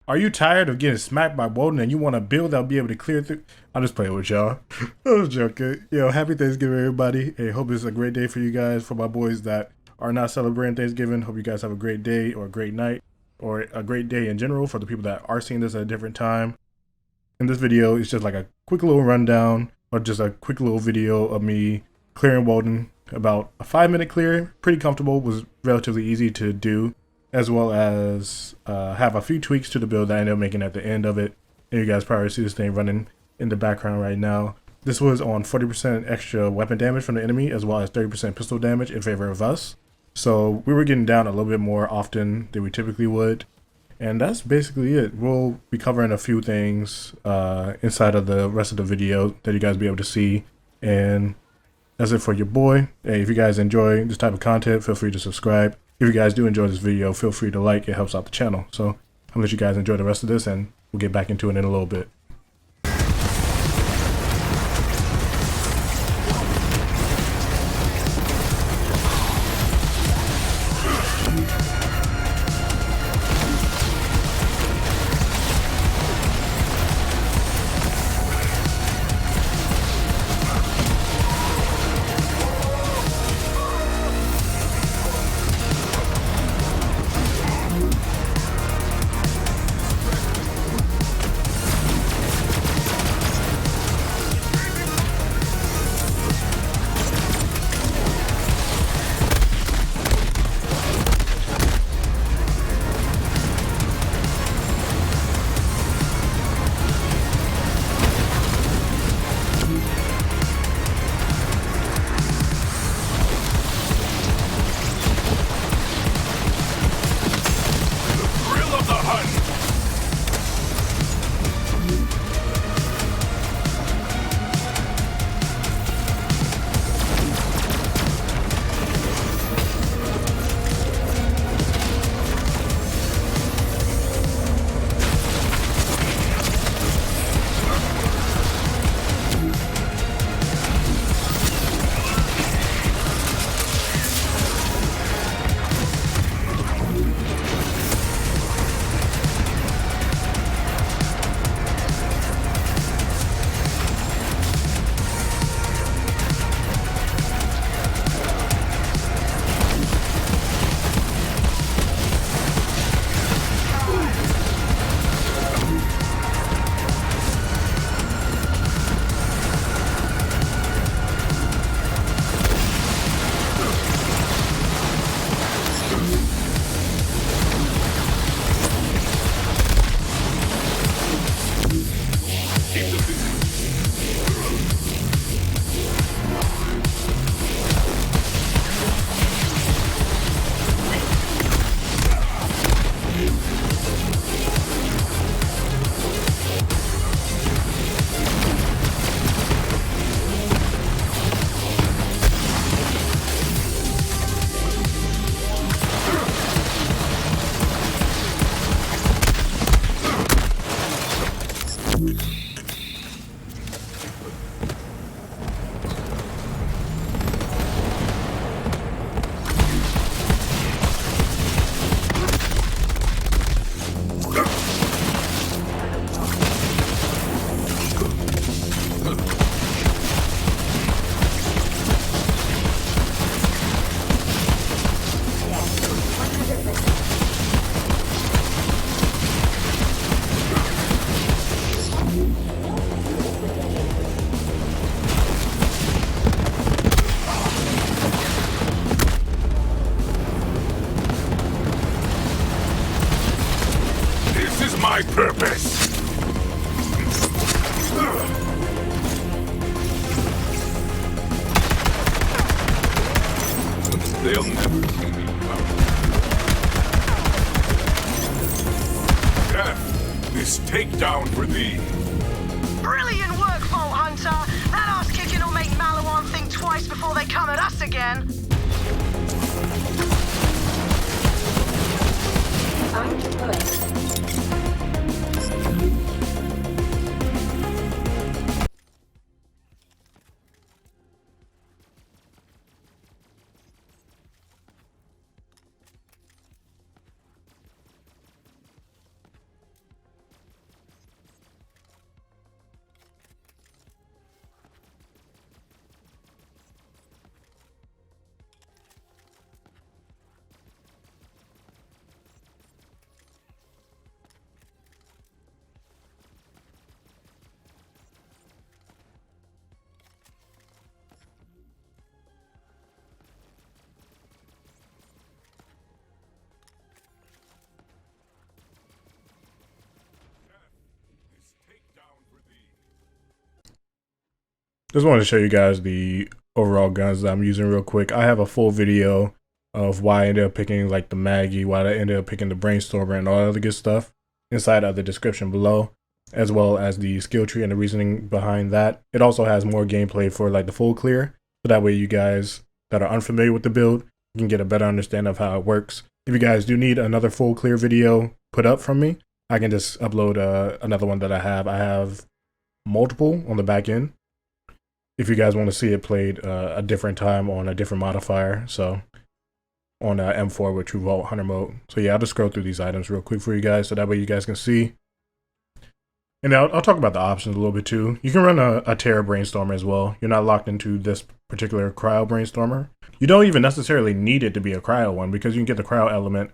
Are you tired of getting smacked by Wotan and you want a build that'll be able to clear through? I'm just playing with y'all. I was joking. Yo, happy Thanksgiving, everybody. Hey, hope it's a great day for you guys. For my boys that are not celebrating Thanksgiving, hope you guys have a great day or a great night or a great day in general. For the people that are seeing this at a different time, in this video, it's just like a quick little rundown or just a quick little video of me clearing Wotan. About a 5-minute clear, pretty comfortable, was relatively easy to do, as well as have a few tweaks to the build that I ended up making at the end of it. And you guys probably see this thing running in the background right now. This was on 40% extra weapon damage from the enemy, as well as 30% pistol damage in favor of us. So we were getting down a little bit more often than we typically would. And that's basically it. We'll be covering a few things inside of the rest of the video that you guys will be able to see. And that's it for your boy. Hey, if you guys enjoy this type of content, feel free to subscribe. If you guys do enjoy this video, feel free to like. It helps out the channel. So I'll let you guys enjoy the rest of this, and we'll get back into it in a little bit. My purpose. They'll never see me come. Death, this takedown for thee. Brilliant work, Vault Hunter. That ass kicking will make Maliwan think twice before they come at us again. I'm deployed. Just wanted to show you guys the overall guns that I'm using real quick. I have a full video of why I ended up picking like the Maggie, why I ended up picking the Brainstormer and all that other good stuff inside of the description below, as well as the skill tree and the reasoning behind that. It also has more gameplay for like the full clear, so that way you guys that are unfamiliar with the build can get a better understanding of how it works. If you guys do need another full clear video put up from me, I can just upload another one that I have. I have multiple on the back end if you guys want to see it played a different time on a different modifier. So on M4 with True Vault Hunter mode. So yeah, I'll just scroll through these items real quick for you guys so that way you guys can see. And I'll talk about the options a little bit too. You can run a Terra Brainstormer as well. You're not locked into this particular Cryo Brainstormer. You don't even necessarily need it to be a Cryo one because you can get the Cryo element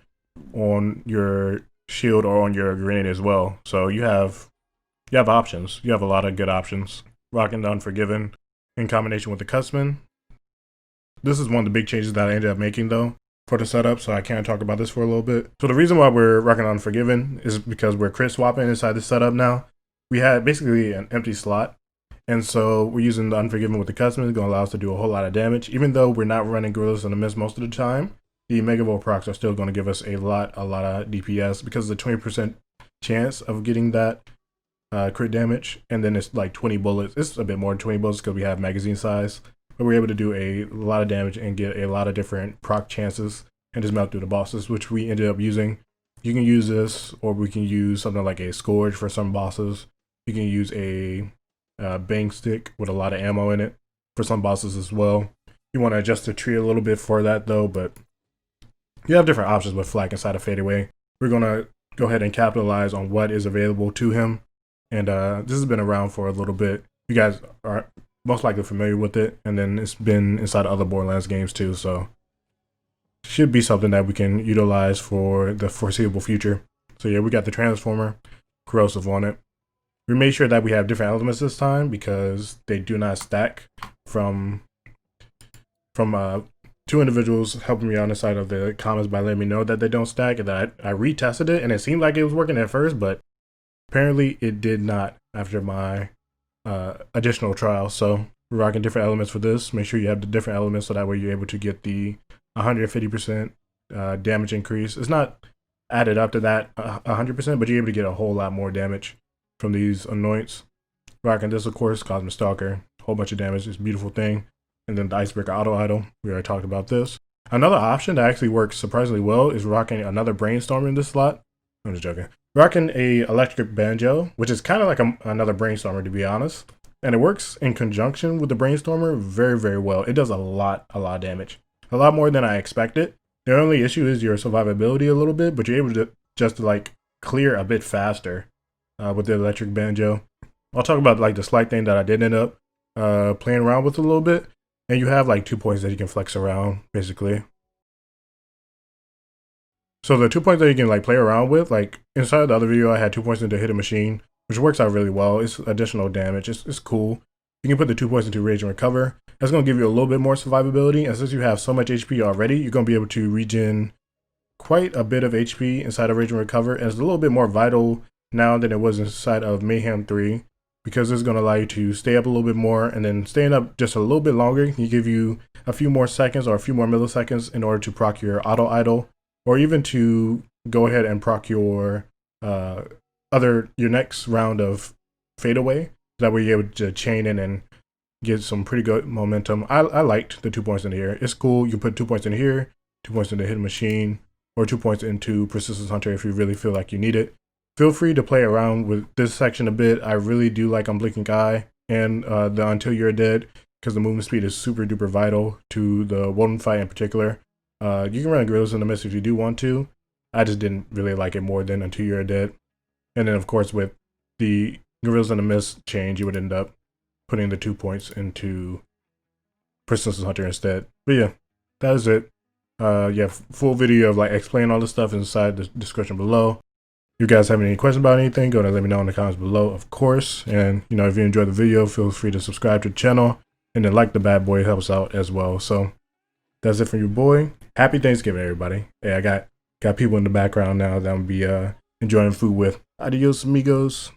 on your shield or on your grenade as well. So you have options. You have a lot of good options. Rocking the Unforgiven in combination with the Custom. This is one of the big changes that I ended up making though for the setup, so I can't talk about this for a little bit. So the reason why we're rocking Unforgiven is because we're crit swapping inside the setup now. We had basically an empty slot, and so we're using the Unforgiven with the Custom. It's going to allow us to do a whole lot of damage. Even though we're not running Gorillas in the Mist most of the time, the Megavolt procs are still going to give us a lot of DPS because of the 20% chance of getting that crit damage, and then it's like 20 bullets. It's a bit more than 20 bullets because we have magazine size, but we're able to do a lot of damage and get a lot of different proc chances and just melt through the bosses, which we ended up using. You can use this, or we can use something like a Scourge for some bosses. You can use a bang stick with a lot of ammo in it for some bosses as well. You want to adjust the tree a little bit for that though, but you have different options with Flak inside of Fadeaway. We're going to go ahead and capitalize on what is available to him. And this has been around for a little bit. You guys are most likely familiar with it, and then it's been inside other Borderlands games too, so should be something that we can utilize for the foreseeable future. So yeah, we got the Transformer, Corrosive on it. We made sure that we have different elements this time because they do not stack from two individuals helping me on the side of the comments by letting me know that they don't stack, and that I retested it and it seemed like it was working at first, but apparently it did not after my additional trial. So we're rocking different elements for this. Make sure you have the different elements so that way you're able to get the 150% damage increase. It's not added up to that 100%, but you're able to get a whole lot more damage from these anoints. Rocking this, of course, Cosmic Stalker, whole bunch of damage. It's a beautiful thing. And then the Icebreaker Auto Idol. We already talked about this. Another option that actually works surprisingly well is rocking another Brainstormer in this slot. I'm just joking. Rocking a Electric Banjo, which is kind of like another Brainstormer to be honest. And it works in conjunction with the Brainstormer very, very well. It does a lot of damage. A lot more than I expected. The only issue is your survivability a little bit, but you're able to just like clear a bit faster with the Electric Banjo. I'll talk about like the slight thing that I did end up playing around with a little bit. And you have like 2 points that you can flex around basically. So the 2 points that you can like play around with, like inside the other video, I had 2 points into Hidden Machine, which works out really well. It's additional damage. It's cool. You can put the 2 points into Rage and Recover. That's going to give you a little bit more survivability. And since you have so much HP already, you're going to be able to regen quite a bit of HP inside of Rage and Recover. And it's a little bit more vital now than it was inside of Mayhem 3, because it's going to allow you to stay up a little bit more, and then staying up just a little bit longer can give you a few more seconds or a few more milliseconds in order to proc your Auto Idol, or even to go ahead and proc your next round of Fadeaway. That way you're able to chain in and get some pretty good momentum. I liked the 2 points in here. It's cool. You can put 2 points in here, 2 points into Hidden Machine, or 2 points into Persistence Hunter if you really feel like you need it. Feel free to play around with this section a bit. I really do like Unblinking Eye and the Until You're Dead, because the movement speed is super duper vital to the Wotan fight in particular. You can run Gorillas in the Mist if you do want to. I just didn't really like it more than Until You're Dead. And then of course with the Gorillas in the Mist change, you would end up putting the 2 points into Persistence Hunter instead. But yeah, that is it. Yeah, full video of like explaining all this stuff inside the description below. If you guys have any questions about anything, go ahead and let me know in the comments below, of course. And, you know, if you enjoyed the video, feel free to subscribe to the channel. And then like the bad boy, helps out as well. So that's it from your boy. Happy Thanksgiving, everybody. Hey, I got people in the background now that I'm going to be enjoying food with. Adios, amigos.